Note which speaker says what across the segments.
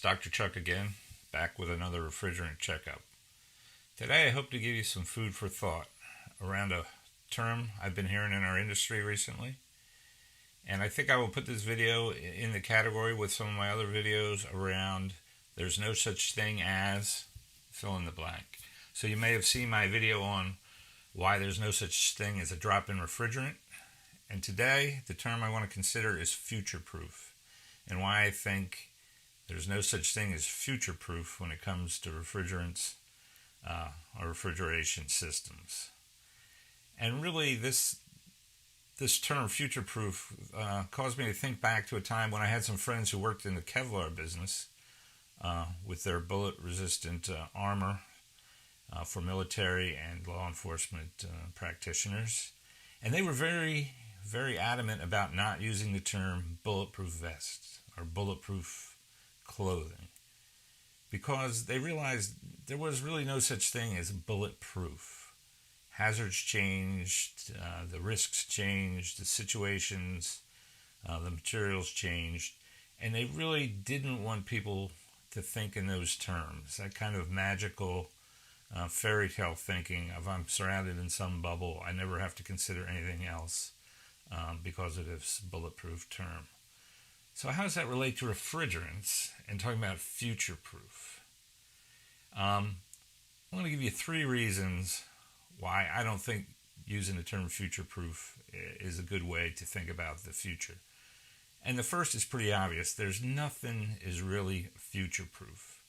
Speaker 1: Dr. Chuck again, back with another refrigerant checkup. Today I hope to give you some food for thought around a term I've been hearing in our industry recently. And I think I will put this video in the category with some of my other videos around there's no such thing as fill in the blank. So you may have seen my video on why there's no such thing as a drop-in refrigerant. And today the term I want to consider is future-proof, and why I think there's no such thing as future-proof when it comes to refrigerants or refrigeration systems. And really, this term future-proof caused me to think back to a time when I had some friends who worked in the Kevlar business with their bullet-resistant armor for military and law enforcement practitioners. And they were very, very adamant about not using the term bulletproof vest or bulletproof clothing, because they realized there was really no such thing as bulletproof. Hazards changed, the risks changed, the situations, the materials changed, and they really didn't want people to think in those terms, that kind of magical fairy tale thinking of I'm surrounded in some bubble, I never have to consider anything else because of this bulletproof term. So how does that relate to refrigerants and talking about future-proof? I'm going to give you 3 reasons why I don't think using the term future-proof is a good way to think about the future. And the first is pretty obvious. There's nothing is really future-proof.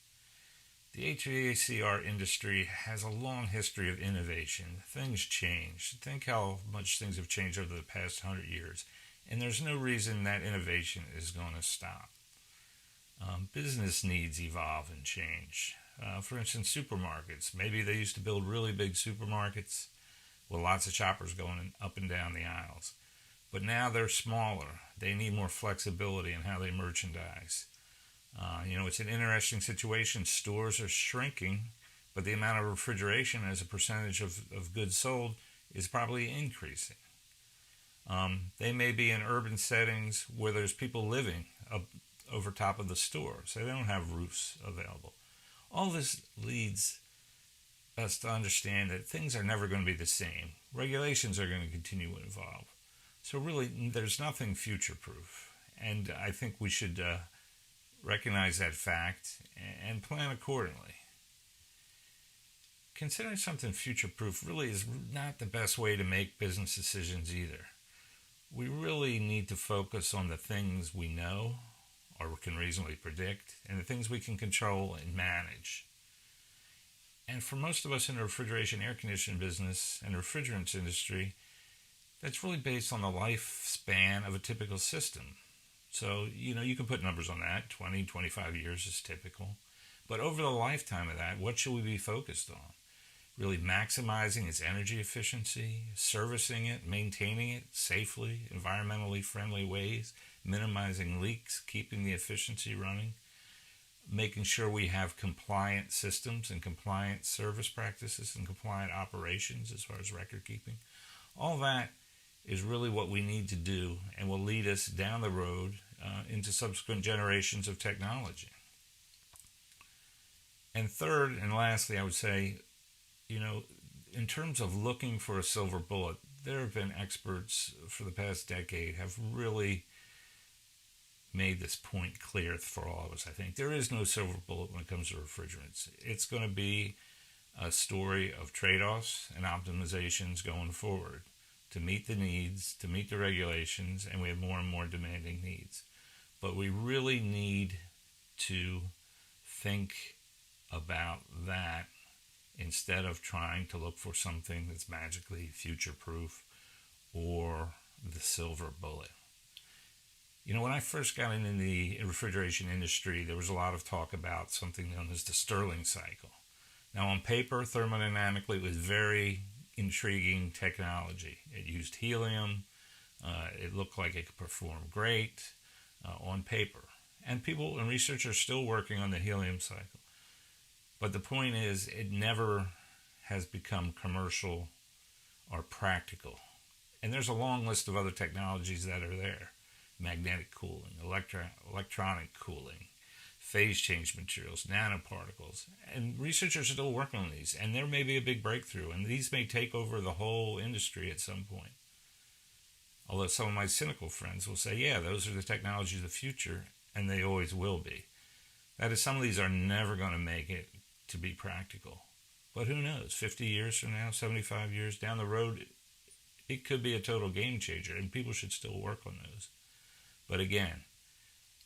Speaker 1: The HVACR industry has a long history of innovation. Things change. Think how much things have changed over the past 100 years. And there's no reason that innovation is going to stop. Business needs evolve and change. For instance, supermarkets. Maybe they used to build really big supermarkets with lots of shoppers going up and down the aisles. But now they're smaller. They need more flexibility in how they merchandise. It's an interesting situation. Stores are shrinking, but the amount of refrigeration as a percentage of goods sold is probably increasing. They may be in urban settings where there's people living up over top of the store, so they don't have roofs available. All this leads us to understand that things are never going to be the same. Regulations are going to continue to evolve. So really, there's nothing future-proof. And I think we should recognize that fact and plan accordingly. Considering something future-proof really is not the best way to make business decisions either. We really need to focus on the things we know or can reasonably predict and the things we can control and manage. And for most of us in the refrigeration air conditioning business and refrigerants industry, that's really based on the lifespan of a typical system. So, you can put numbers on that. 20, 25 years is typical. But over the lifetime of that, what should we be focused on? Really maximizing its energy efficiency, servicing it, maintaining it safely, environmentally friendly ways, minimizing leaks, keeping the efficiency running, making sure we have compliant systems and compliant service practices and compliant operations as far as record keeping. All that is really what we need to do and will lead us down the road into subsequent generations of technology. And third and lastly, I would say, in terms of looking for a silver bullet, there have been experts for the past decade have really made this point clear for all of us. I think there is no silver bullet when it comes to refrigerants. It's going to be a story of trade-offs and optimizations going forward to meet the needs, to meet the regulations, and we have more and more demanding needs. But we really need to think about that instead of trying to look for something that's magically future-proof or the silver bullet. When I first got into the refrigeration industry, there was a lot of talk about something known as the Stirling cycle. Now, on paper, thermodynamically, it was very intriguing technology. It used helium. It looked like it could perform great on paper. And people and researchers are still working on the helium cycle. But the point is, it never has become commercial or practical. And there's a long list of other technologies that are there. Magnetic cooling, electronic cooling, phase change materials, nanoparticles. And researchers are still working on these, and there may be a big breakthrough, and these may take over the whole industry at some point. Although some of my cynical friends will say, yeah, those are the technologies of the future, and they always will be. That is, some of these are never going to make it to be practical. But who knows, 50 years from now, 75 years down the road, it could be a total game changer, and people should still work on those. But again,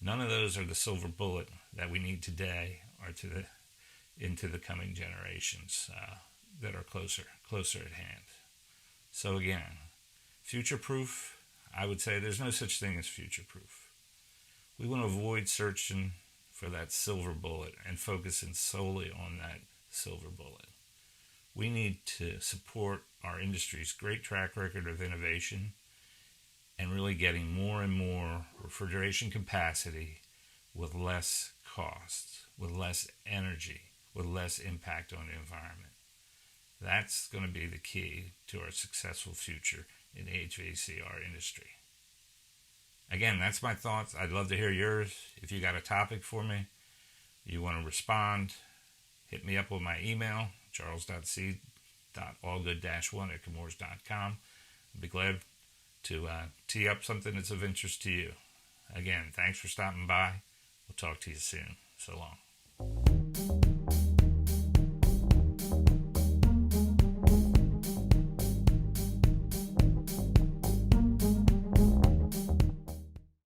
Speaker 1: none of those are the silver bullet that we need today or into the coming generations that are closer at hand. So again, future-proof, I would say there's no such thing as future-proof. We want to avoid searching for that silver bullet and focusing solely on that silver bullet. We need to support our industry's great track record of innovation and really getting more and more refrigeration capacity with less cost, with less energy, with less impact on the environment. That's going to be the key to our successful future in the HVACR industry. Again, that's my thoughts. I'd love to hear yours. If you got a topic for me, you want to respond, hit me up with my email, charles.c.allgood-1@chemours.com. I'd be glad to tee up something that's of interest to you. Again, thanks for stopping by. We'll talk to you soon. So long.